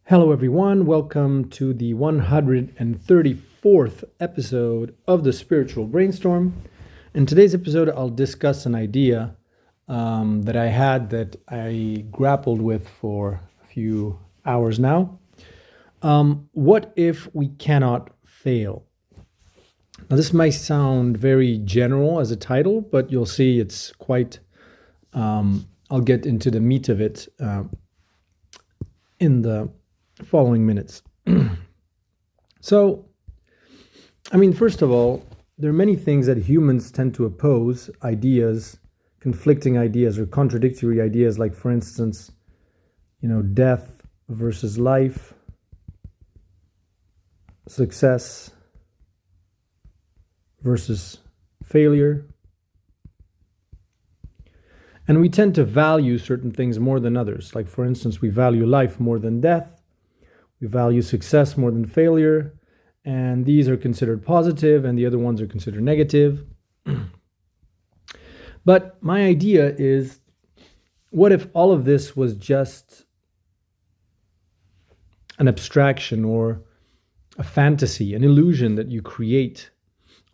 Hello, everyone. Welcome to the 134th episode of the Spiritual Brainstorm. In today's episode, I'll discuss an idea that I had that I grappled with for a few hours now. What if we cannot fail? Now, this might sound very general as a title, but you'll see it's quite, I'll get into the meat of it in the following minutes. First of all, there are many things that humans tend to oppose, ideas, conflicting ideas or contradictory ideas, like, for instance, death versus life, success versus failure. And we tend to value certain things more than others. Like, for instance, we value life more than death. We value success more than failure, and these are considered positive, and the other ones are considered negative. But my idea is, what if all of this was just an abstraction or a fantasy, an illusion that you create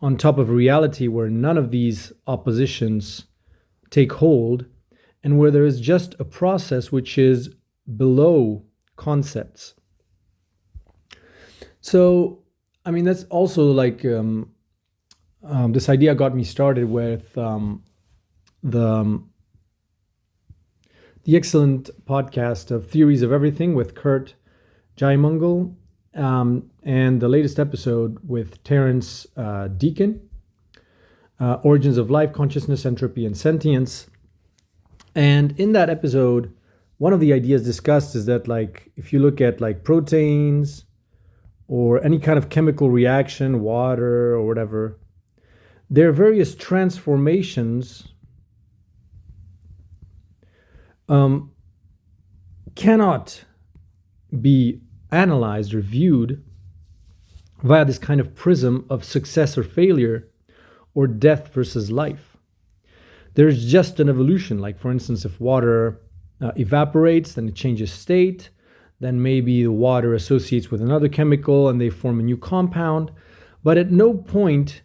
on top of reality where none of these oppositions take hold, and where there is just a process which is below concepts? So, that's also like this idea got me started with the excellent podcast of Theories of Everything with Kurt Jaimungal, and the latest episode with Terence Deacon, Origins of Life, Consciousness, Entropy, and Sentience. And in that episode, one of the ideas discussed is that, like, if you look at like proteins or any kind of chemical reaction, water or whatever, there are various transformations cannot be analyzed or viewed via this kind of prism of success or failure or death versus life. There's just an evolution. Like, for instance, if water evaporates, then it changes state. Then maybe the water associates with another chemical and they form a new compound. But at no point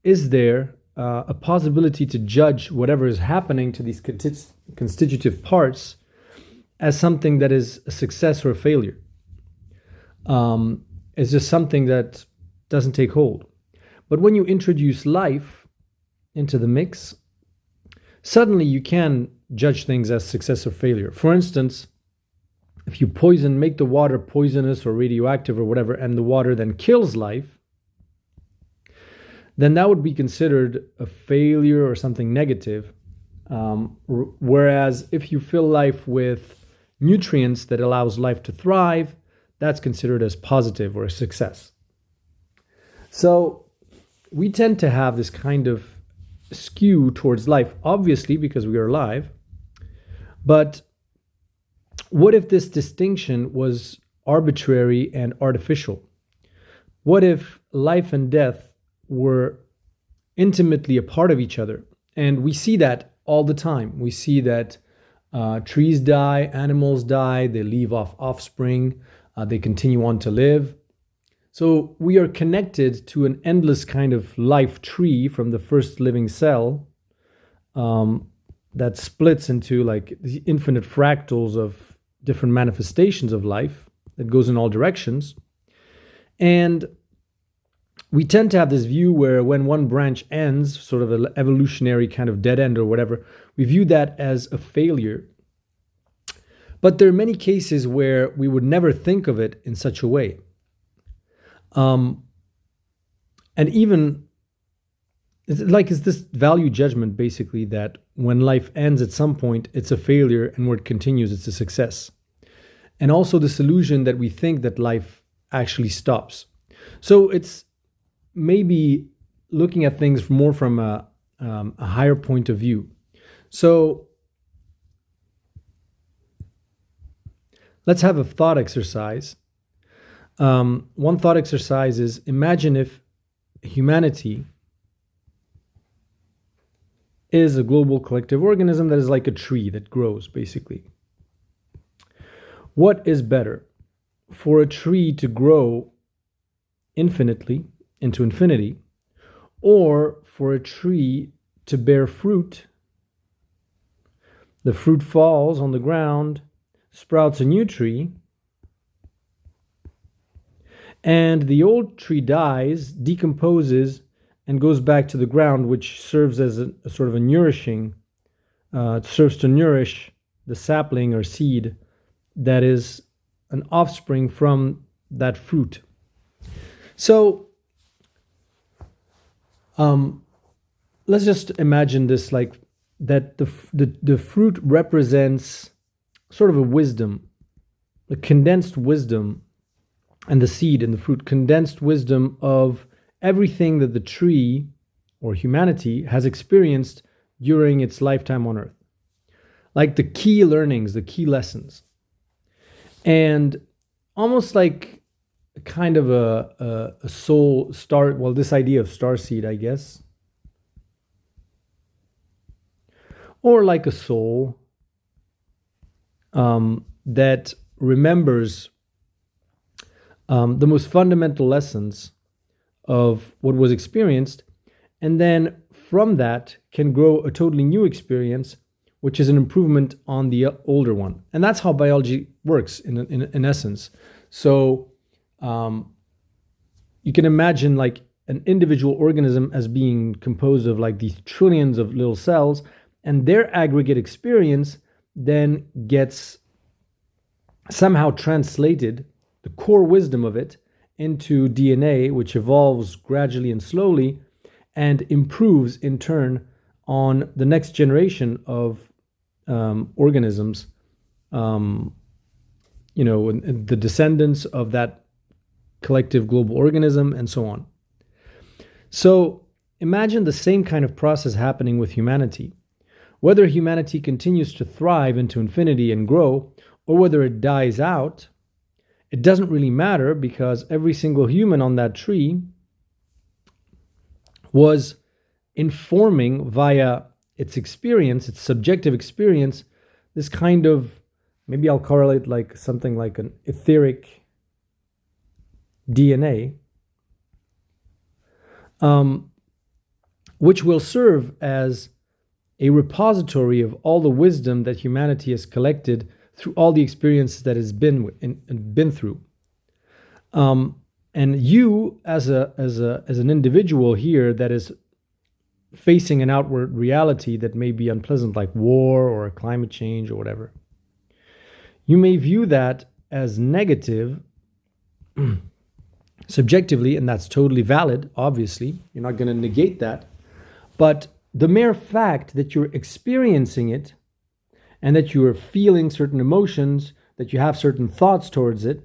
is there a possibility to judge whatever is happening to these constitutive parts as something that is a success or a failure. It's just something that doesn't take hold. But when you introduce life into the mix, suddenly you can judge things as success or failure. For instance, if you make the water poisonous or radioactive or whatever, and the water then kills life, then that would be considered a failure or something negative. Whereas if you fill life with nutrients that allows life to thrive, that's considered as positive or a success. So we tend to have this kind of skew towards life, obviously, because we are alive. But what if this distinction was arbitrary and artificial? What if life and death were intimately a part of each other? And we see that all the time. We see that trees die, animals die, they leave off offspring, they continue on to live. So we are connected to an endless kind of life tree from the first living cell that splits into like the infinite fractals of different manifestations of life that goes in all directions. And we tend to have this view where when one branch ends, sort of an evolutionary kind of dead end or whatever, we view that as a failure. But there are many cases where we would never think of it in such a way. And even it's this value judgment, basically, that when life ends at some point, it's a failure, and where it continues, it's a success. And also this illusion that we think that life actually stops. So it's maybe looking at things more from a higher point of view. So let's have a thought exercise. One thought exercise is, imagine if humanity is a global collective organism that is like a tree that grows, basically. What is better? for a tree to grow infinitely into infinity, or for a tree to bear fruit. The fruit falls on the ground, sprouts a new tree, and the old tree dies, decomposes, and goes back to the ground, which serves as a sort of a nourishing, serves to nourish the sapling or seed that is an offspring from that fruit. So let's just imagine this, like that the fruit represents sort of a wisdom, a condensed wisdom, and the seed in the fruit, condensed wisdom of everything that the tree or humanity has experienced during its lifetime on earth. Like the key learnings, the key lessons. And almost like kind of a soul star, well, this idea of star seed, I guess. Or like a soul that remembers the most fundamental lessons of what was experienced, and then from that can grow a totally new experience, which is an improvement on the older one. And that's how biology works in essence. So you can imagine like an individual organism as being composed of like these trillions of little cells, and their aggregate experience then gets somehow translated, the core wisdom of it, into DNA, which evolves gradually and slowly and improves in turn on the next generation of organisms, and the descendants of that collective global organism, and so on. So imagine the same kind of process happening with humanity. Whether humanity continues to thrive into infinity and grow, or whether it dies out, it doesn't really matter, because every single human on that tree was informing via its experience, its subjective experience, this kind of, maybe I'll correlate like something like an etheric DNA, which will serve as a repository of all the wisdom that humanity has collected through all the experiences that it's been through. And you, as an individual here that is facing an outward reality that may be unpleasant, like war or climate change or whatever, you may view that as negative subjectively, and that's totally valid, obviously. You're not going to negate that. But the mere fact that you're experiencing it, and that you are feeling certain emotions, that you have certain thoughts towards it,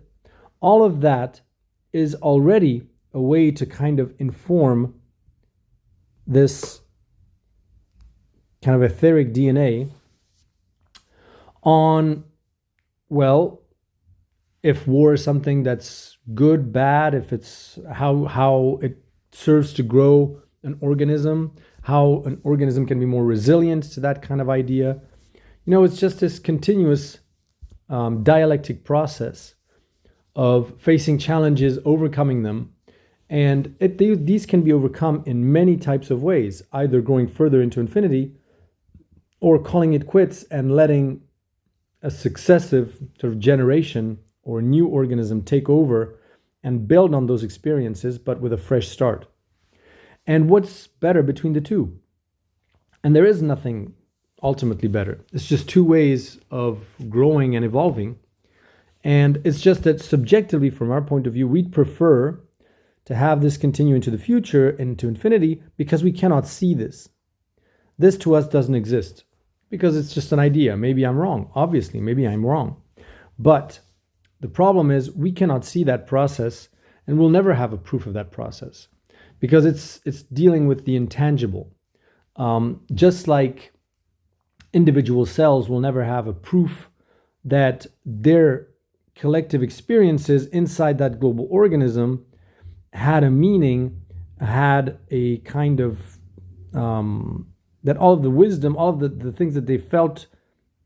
all of that is already a way to kind of inform this kind of etheric DNA on, well, if war is something that's good, bad, if it's how it serves to grow an organism, how an organism can be more resilient to that kind of idea. It's just this continuous dialectic process of facing challenges, overcoming them. And these can be overcome in many types of ways, either going further into infinity or calling it quits and letting a successive sort of generation or new organism take over and build on those experiences, but with a fresh start. And what's better between the two? And there is nothing ultimately better. It's just two ways of growing and evolving. And it's just that subjectively, from our point of view, we'd prefer to have this continue into the future, into infinity, because we cannot see this. This to us doesn't exist because it's just an idea. Maybe I'm wrong. Obviously, maybe I'm wrong. But the problem is we cannot see that process, and we'll never have a proof of that process because it's dealing with the intangible. Just like individual cells will never have a proof that their collective experiences inside that global organism had a meaning, had a kind of, that all of the wisdom, all of the things that they felt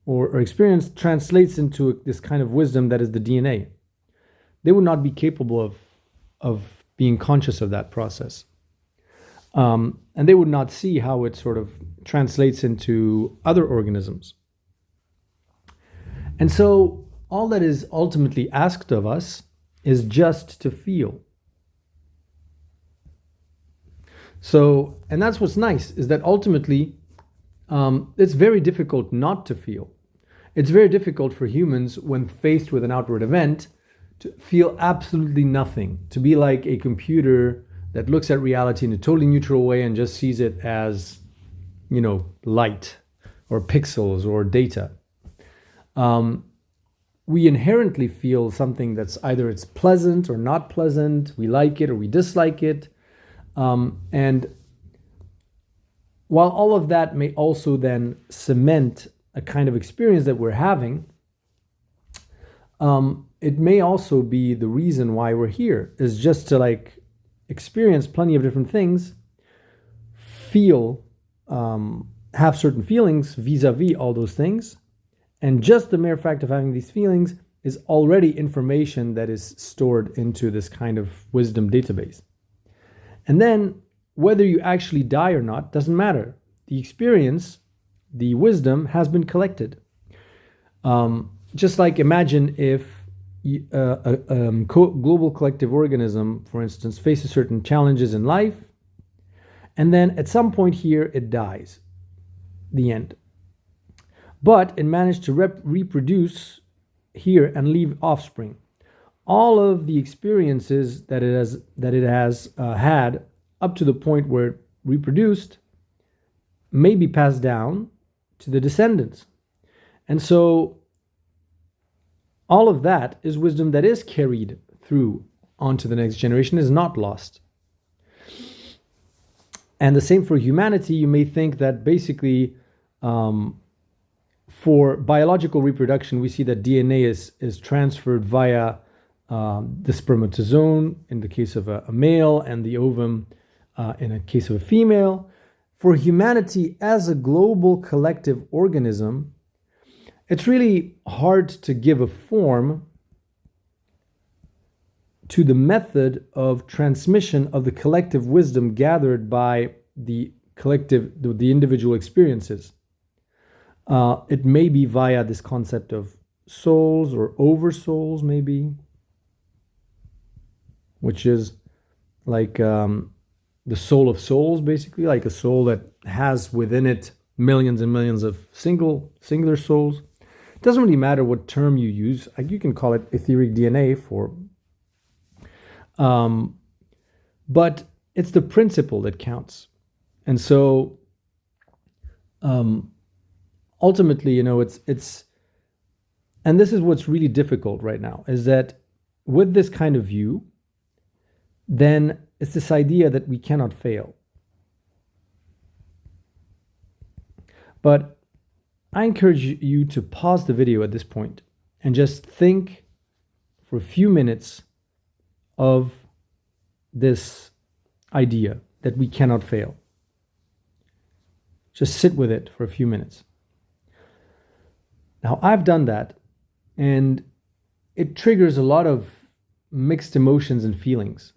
or experienced translates into this kind of wisdom that is the DNA. they would not be capable of being conscious of that process. And they would not see how it sort of translates into other organisms. And so all that is ultimately asked of us is just to feel. So, and that's what's nice, is that ultimately it's very difficult not to feel. It's very difficult for humans when faced with an outward event to feel absolutely nothing, to be like a computer that looks at reality in a totally neutral way and just sees it as, light or pixels or data. We inherently feel something that's either it's pleasant or not pleasant, we like it or we dislike it. And while all of that may also then cement a kind of experience that we're having, it may also be the reason why we're here, is just to experience plenty of different things, feel, have certain feelings vis-a-vis all those things. And just the mere fact of having these feelings is already information that is stored into this kind of wisdom database. And then whether you actually die or not doesn't matter. The experience, the wisdom has been collected. Just like imagine if a global collective organism, for instance, faces certain challenges in life, and then at some point here it dies. The end. But it managed to reproduce here and leave offspring. All of the experiences that it has had up to the point where it reproduced may be passed down to the descendants. And so all of that is wisdom that is carried through onto the next generation, is not lost. And the same for humanity. You may think that basically for biological reproduction, we see that DNA is transferred via the spermatozoon in the case of a male and the ovum in a case of a female. For humanity as a global collective organism, it's really hard to give a form to the method of transmission of the collective wisdom gathered by the individual experiences. It may be via this concept of souls or oversouls, maybe, which is like the soul of souls, basically, like a soul that has within it millions and millions of singular souls. It doesn't really matter what term you use. You can call it etheric DNA but it's the principle that counts. And so ultimately, it's and this is what's really difficult right now, is that with this kind of view, then it's this idea that we cannot fail. But I encourage you to pause the video at this point and just think for a few minutes of this idea that we cannot fail. Just sit with it for a few minutes. Now, I've done that, and it triggers a lot of mixed emotions and feelings.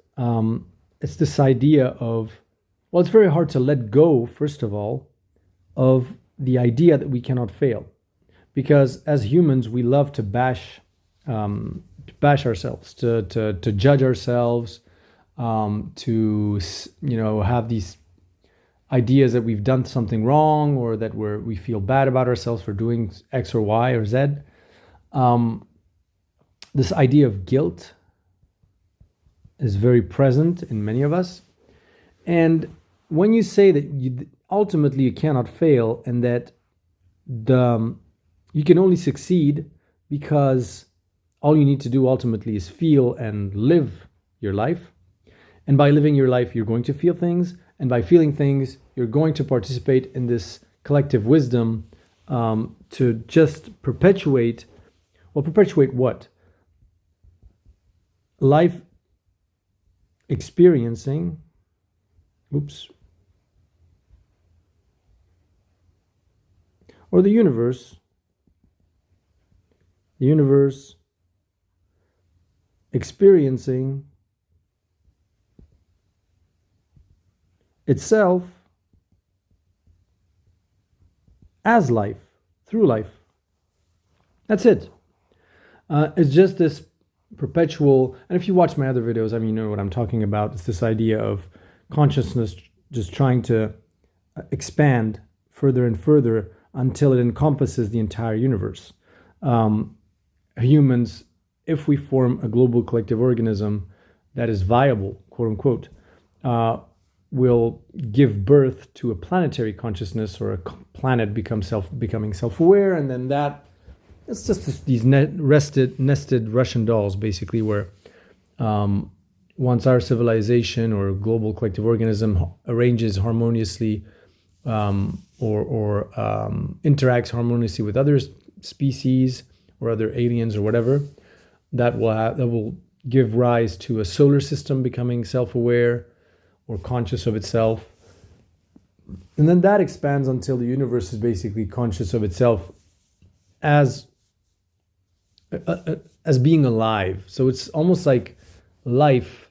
It's this idea of, well, it's very hard to let go, first of all, of the idea that we cannot fail. Because as humans, we love to bash ourselves, to judge ourselves, to have these ideas that we've done something wrong, or that we feel bad about ourselves for doing X or Y or Z. This idea of guilt is very present in many of us. And when you say that ultimately you cannot fail, and that you can only succeed because all you need to do ultimately is feel and live your life. And by living your life, you're going to feel things. And by feeling things, you're going to participate in this collective wisdom to just perpetuate what? Life experiencing, or the universe experiencing itself as life, through life. That's it. It's just this perpetual, and if you watch my other videos, I mean, you know what I'm talking about. It's this idea of consciousness just trying to expand further and further until it encompasses the entire universe. Humans, if we form a global collective organism that is viable, quote unquote, will give birth to a planetary consciousness, or a planet becoming self-aware, and then that it's just these nested Russian dolls, basically, where once our civilization or global collective organism arranges harmoniously or interacts harmoniously with other species or other aliens or whatever, that will give rise to a solar system becoming self-aware or conscious of itself. And then that expands until the universe is basically conscious of itself as being alive. So it's almost like life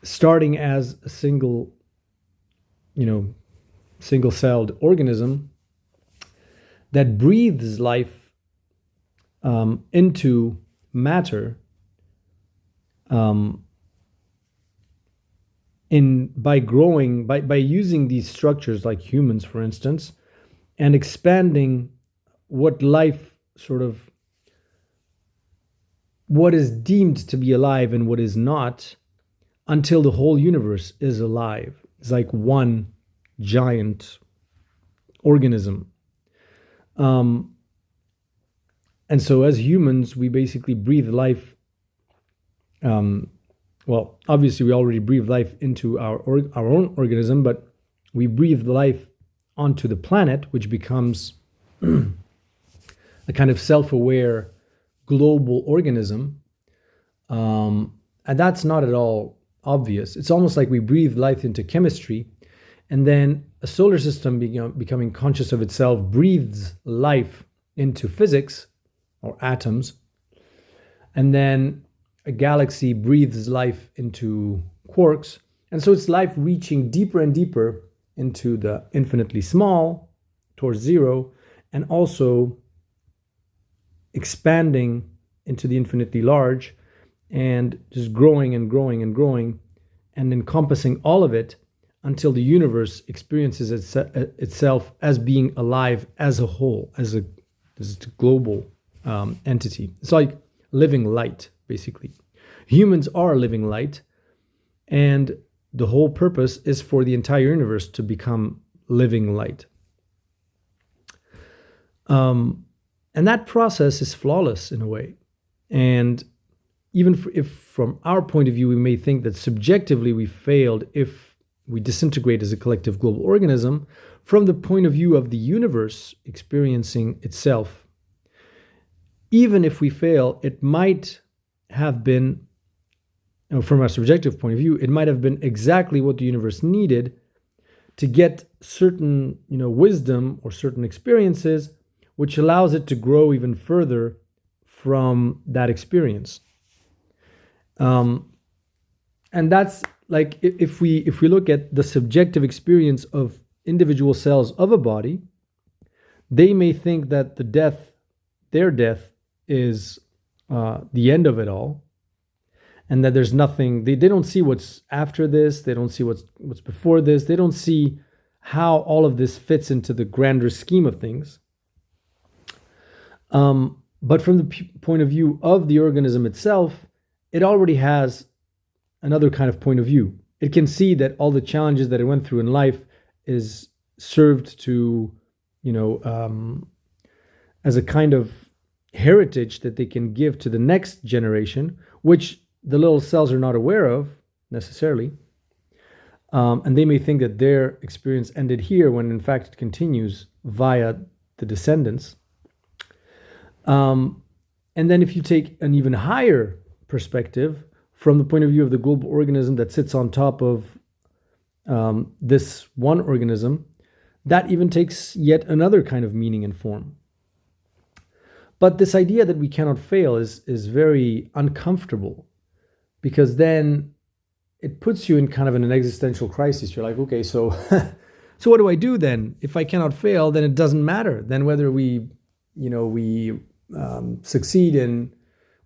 starting as a single-celled organism that breathes life into matter by using these structures, like humans, for instance, and expanding what is deemed to be alive and what is not, until the whole universe is alive. It's like one giant organism. And so as humans, we basically breathe life. Well, obviously we already breathe life into our own organism, but we breathe life onto the planet, which becomes a kind of self-aware global organism. And that's not at all obvious. It's almost like we breathe life into chemistry, and then a solar system becoming conscious of itself breathes life into physics or atoms, and then a galaxy breathes life into quarks. And so it's life reaching deeper and deeper into the infinitely small, towards zero, and also expanding into the infinitely large, and just growing and growing and growing, and encompassing all of it until the universe experiences itself as being alive as a whole, as a global entity. It's like living light, basically. Humans are living light, and the whole purpose is for the entire universe to become living light. And that process is flawless in a way. And even if from our point of view, we may think that subjectively we failed if we disintegrate as a collective global organism, from the point of view of the universe experiencing itself, even if we fail, it might have been, from a subjective point of view, it might have been exactly what the universe needed to get certain, wisdom or certain experiences, which allows it to grow even further from that experience. And that's like, if we look at the subjective experience of individual cells of a body, they may think that their death is the end of it all, and that there's nothing, they don't see what's after this, they don't see what's before this, they don't see how all of this fits into the grander scheme of things. But from the point of view of the organism itself, it already has another kind of point of view. It can see that all the challenges that it went through in life is served to, as a kind of heritage that they can give to the next generation, which the little cells are not aware of necessarily. And they may think that their experience ended here, when in fact it continues via the descendants. And then if you take an even higher perspective, from the point of view of the global organism that sits on top of this one organism, that even takes yet another kind of meaning and form. But this idea that we cannot fail is very uncomfortable, because then it puts you in kind of an existential crisis. You're like, okay, so so what do I do then? If I cannot fail, then it doesn't matter. Then whether we succeed in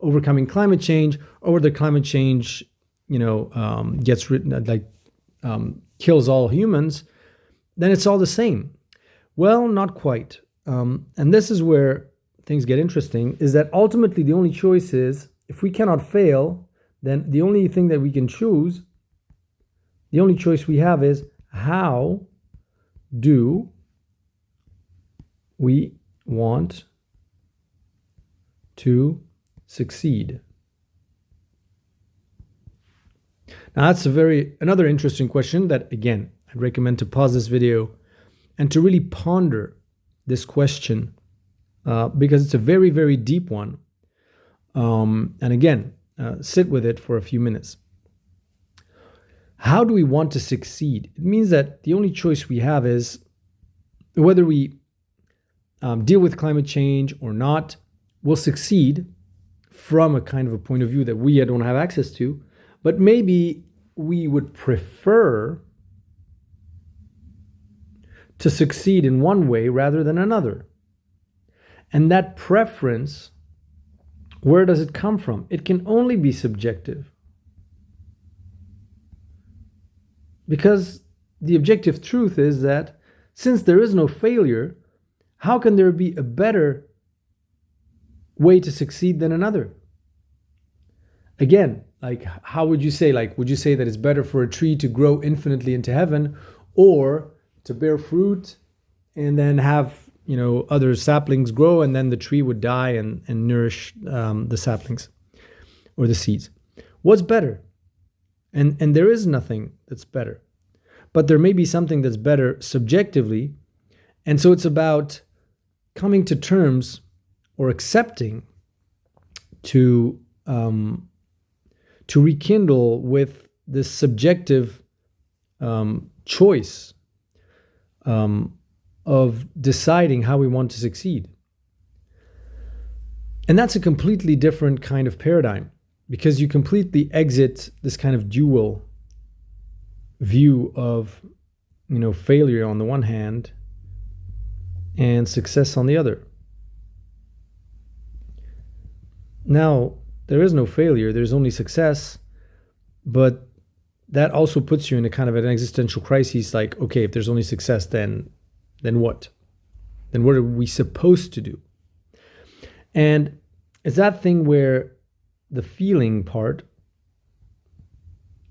overcoming climate change, or whether climate change, gets written kills all humans, then it's all the same. Well, not quite. And this is where things get interesting, is that ultimately the only choice is, if we cannot fail, then the only thing that we can choose, the only choice we have is, how do we want to succeed? Now that's another interesting question that, again, I'd recommend to pause this video and to really ponder this question, because it's a very, very deep one. And again, sit with it for a few minutes. How do we want to succeed? It means that the only choice we have is whether we deal with climate change or not, we'll succeed from a kind of a point of view that we don't have access to, but maybe we would prefer to succeed in one way rather than another. And that preference, where does it come from? It can only be subjective. Because the objective truth is that since there is no failure, how can there be a better way to succeed than another? Again, how would you say, would you say that it's better for a tree to grow infinitely into heaven, or to bear fruit and then have, other saplings grow, and then the tree would die and nourish the saplings or the seeds? What's better? And there is nothing that's better, but there may be something that's better subjectively. And so it's about coming to terms, or accepting to rekindle with this subjective choice of deciding how we want to succeed. And that's a completely different kind of paradigm, because you completely exit this kind of dual view of, failure on the one hand and success on the other. Now, there is no failure, there's only success, but that also puts you in a kind of an existential crisis, like, okay, if there's only success, then what? Then what are we supposed to do? And it's that thing where the feeling part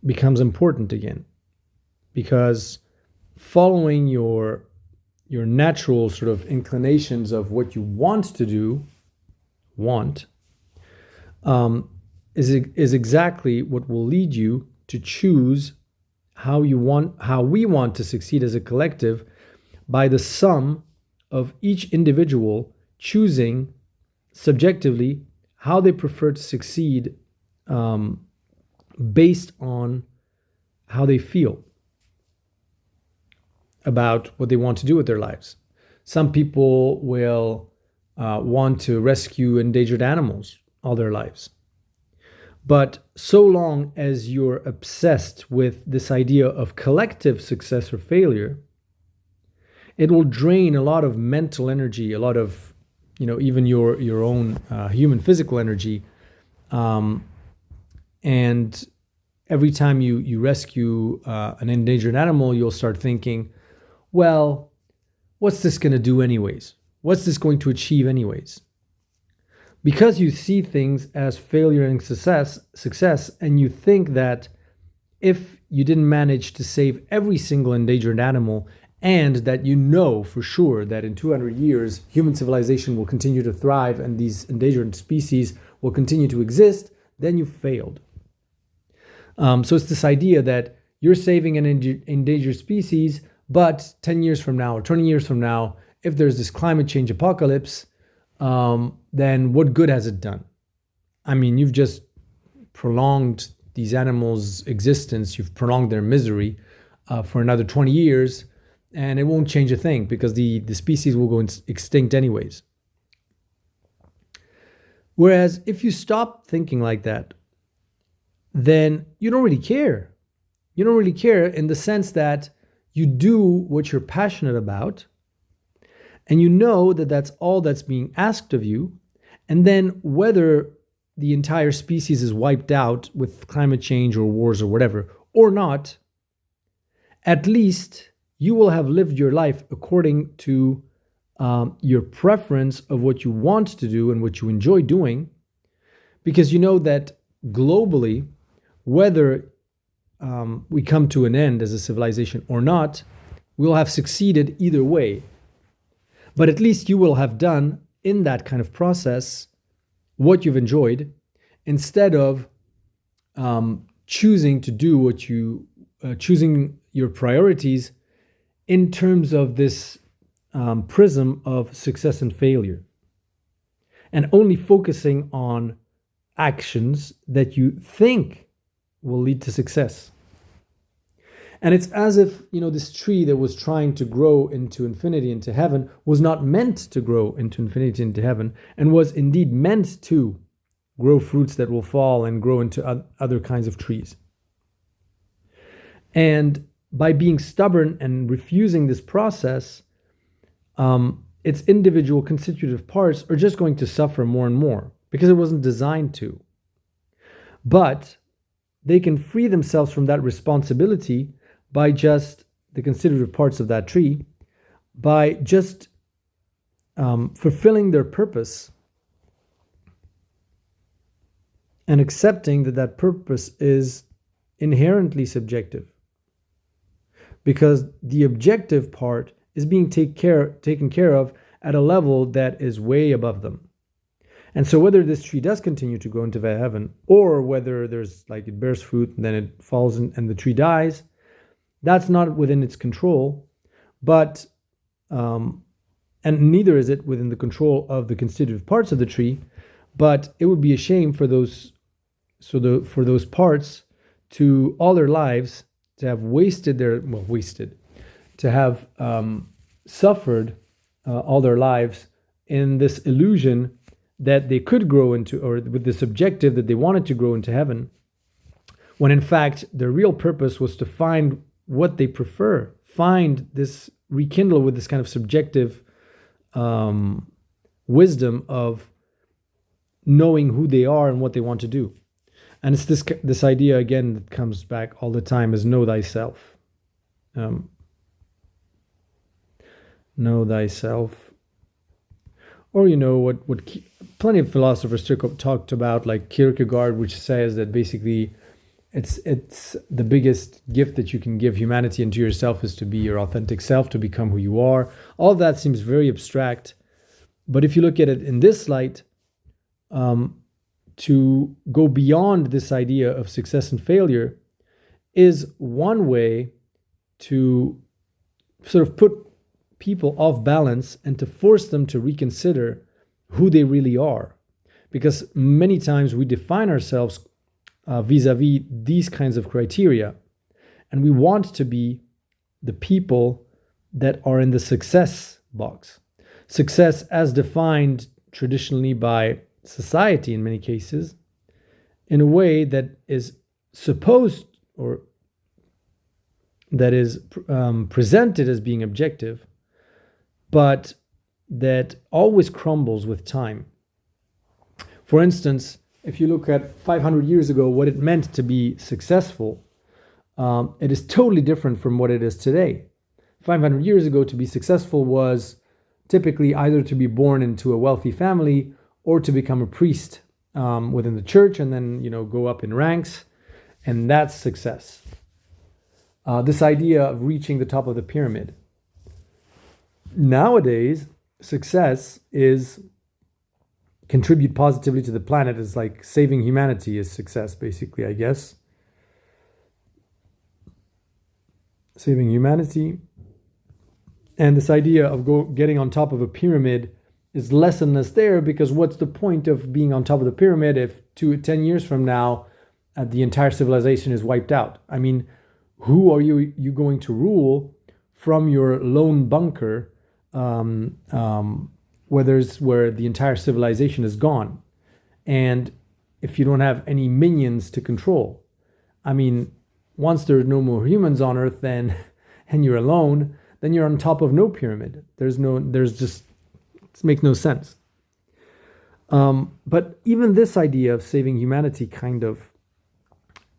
becomes important again, because following your natural sort of inclinations of what you want to do, is exactly what will lead you to choose how we want to succeed as a collective, by the sum of each individual choosing subjectively how they prefer to succeed, based on how they feel about what they want to do with their lives. Some people will want to rescue endangered animals all their lives. But so long as you're obsessed with this idea of collective success or failure, it will drain a lot of mental energy, a lot of, even your own human physical energy. And every time you rescue an endangered animal, you'll start thinking, well, what's this going to do anyways? What's this going to achieve anyways? Because you see things as failure and success, and you think that if you didn't manage to save every single endangered animal, and that for sure that in 200 years, human civilization will continue to thrive and these endangered species will continue to exist, then you failed. So it's this idea that you're saving an endangered species, but 10 years from now or 20 years from now, if there's this climate change apocalypse, then what good has it done? I mean, you've just prolonged these animals' existence, you've prolonged their misery for another 20 years, and it won't change a thing because the species will go extinct anyways. Whereas if you stop thinking like that, then you don't really care. You don't really care in the sense that you do what you're passionate about, and you know that that's all that's being asked of you. And then whether the entire species is wiped out with climate change or wars or whatever, or not, at least you will have lived your life according to your preference of what you want to do and what you enjoy doing, because you know that globally, whether we come to an end as a civilization or not, we'll have succeeded either way. But at least you will have done in that kind of process what you've enjoyed, instead of choosing to do what you, choosing your priorities in terms of this prism of success and failure, and only focusing on actions that you think will lead to success. And it's as if, this tree that was trying to grow into infinity, into heaven, was not meant to grow into infinity, into heaven, and was indeed meant to grow fruits that will fall and grow into other kinds of trees. And by being stubborn and refusing this process, its individual constitutive parts are just going to suffer more and more because it wasn't designed to. But they can free themselves from that responsibility by just the constitutive parts of that tree, by just fulfilling their purpose and accepting that that purpose is inherently subjective, because the objective part is being taken care of at a level that is way above them. And so whether this tree does continue to grow into heaven, or whether there's it bears fruit and then it falls and the tree dies, that's not within its control. But and neither is it within the control of the constitutive parts of the tree. But it would be a shame for those parts to all their lives to have to have suffered all their lives in this illusion that they could grow into, or with this objective that they wanted to grow into heaven, when in fact their real purpose was to find what they prefer, rekindle with this kind of subjective wisdom of knowing who they are and what they want to do. And it's this idea again that comes back all the time, is know thyself. Know thyself. Or what plenty of philosophers talked about, like Kierkegaard, which says that basically it's the biggest gift that you can give humanity and to yourself is to be your authentic self, to become who you are. All of that seems very abstract, but if you look at it in this light, to go beyond this idea of success and failure is one way to sort of put people off balance and to force them to reconsider who they really are. Because many times we define ourselves vis-a-vis these kinds of criteria, and we want to be the people that are in the success box. Success as defined traditionally by society in many cases, in a way that is supposed, or that is presented as being objective, but that always crumbles with time. For instance, if you look at 500 years ago, what it meant to be successful, it is totally different from what it is today. 500 years ago, to be successful was typically either to be born into a wealthy family or to become a priest within the church and then, go up in ranks. And that's success. This idea of reaching the top of the pyramid. Nowadays, success is contribute positively to the planet. Is like saving humanity is success, basically, I guess. Saving humanity. And this idea of getting on top of a pyramid is less and less there, because what's the point of being on top of the pyramid if 10 years from now the entire civilization is wiped out? I mean, who are you going to rule from your lone bunker where the entire civilization is gone? And if you don't have any minions to control, I mean, once there's no more humans on Earth, then and you're alone, then you're on top of no pyramid. It makes no sense. But even this idea of saving humanity, kind of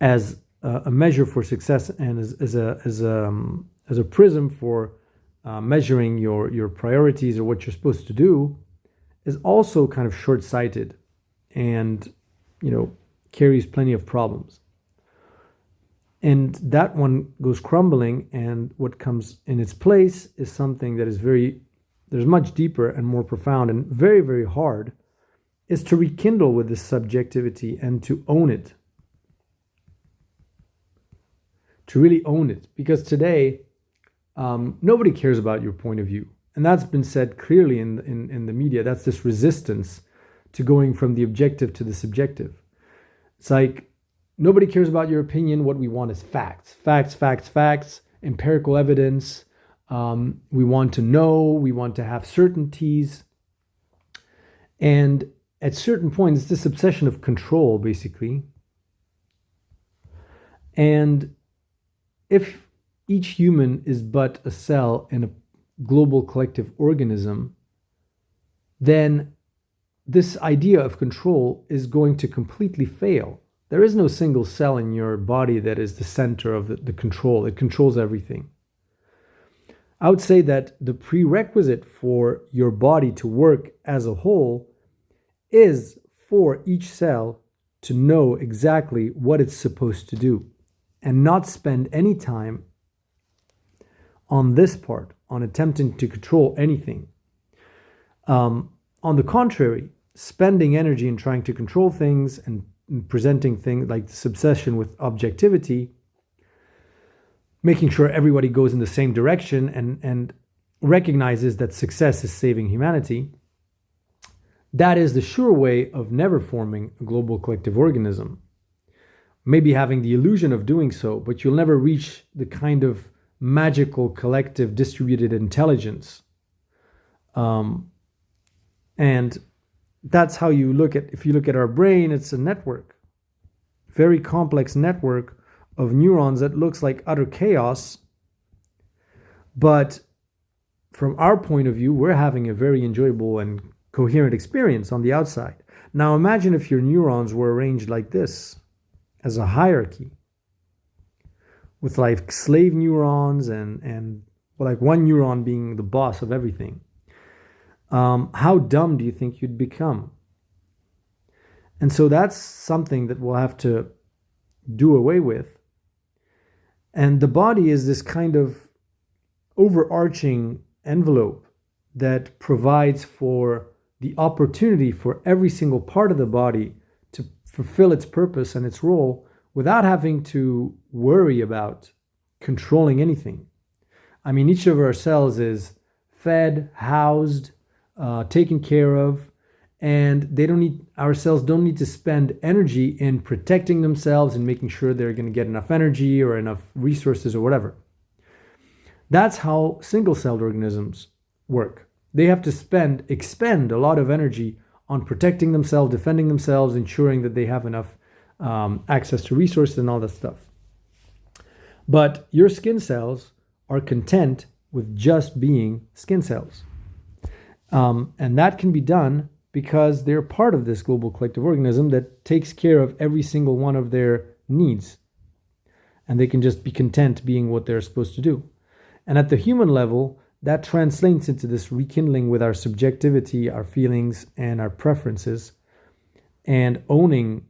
as a measure for success and as a prism for measuring your priorities or what you're supposed to do, is also kind of short-sighted, and carries plenty of problems. And that one goes crumbling, and what comes in its place is something that is there's much deeper and more profound and very, very hard, is to rekindle with this subjectivity and to own it. To really own it. Because today, nobody cares about your point of view. And that's been said clearly in the media. That's this resistance to going from the objective to the subjective. It's like, nobody cares about your opinion. What we want is facts. Facts, facts, facts, empirical evidence. We want to know. We want to have certainties. And at certain points, it's this obsession of control, basically. And if each human is but a cell in a global collective organism, then this idea of control is going to completely fail. There is no single cell in your body that is the center of the control. It controls everything. I would say that the prerequisite for your body to work as a whole is for each cell to know exactly what it's supposed to do and not spend any time on this part, on attempting to control anything. On the contrary, spending energy in trying to control things and presenting things like this obsession with objectivity, making sure everybody goes in the same direction and recognizes that success is saving humanity, that is the sure way of never forming a global collective organism. Maybe having the illusion of doing so, but you'll never reach the kind of magical collective distributed intelligence. And that's how if you look at our brain, it's a network, very complex network of neurons that looks like utter chaos. But from our point of view, we're having a very enjoyable and coherent experience on the outside. Now imagine if your neurons were arranged like this, as a hierarchy, with like slave neurons and like one neuron being the boss of everything. How dumb do you think you'd become? And so that's something that we'll have to do away with. And the body is this kind of overarching envelope that provides for the opportunity for every single part of the body to fulfill its purpose and its role without having to worry about controlling anything. I mean, each of our cells is fed, housed, taken care of, and our cells don't need to spend energy in protecting themselves and making sure they're going to get enough energy or enough resources or whatever. That's how single-celled organisms work. They have to expend a lot of energy on protecting themselves, defending themselves, ensuring that they have enough access to resources and all that stuff. But your skin cells are content with just being skin cells. And that can be done because they're part of this global collective organism that takes care of every single one of their needs. And they can just be content being what they're supposed to do. And at the human level, that translates into this rekindling with our subjectivity, our feelings, and our preferences, and owning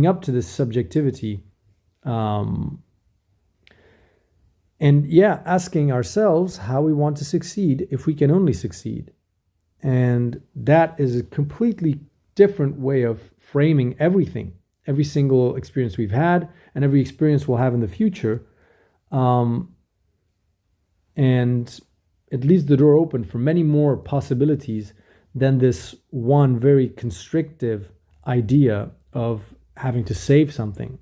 up to this subjectivity. Asking ourselves how we want to succeed if we can only succeed. And that is a completely different way of framing everything, every single experience we've had and every experience we'll have in the future. And it leaves the door open for many more possibilities than this one very constrictive idea of having to save something.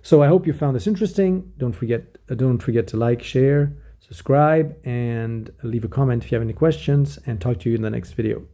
So I hope you found this interesting. Don't forget to like, share, subscribe, and leave a comment if you have any questions, and talk to you in the next video.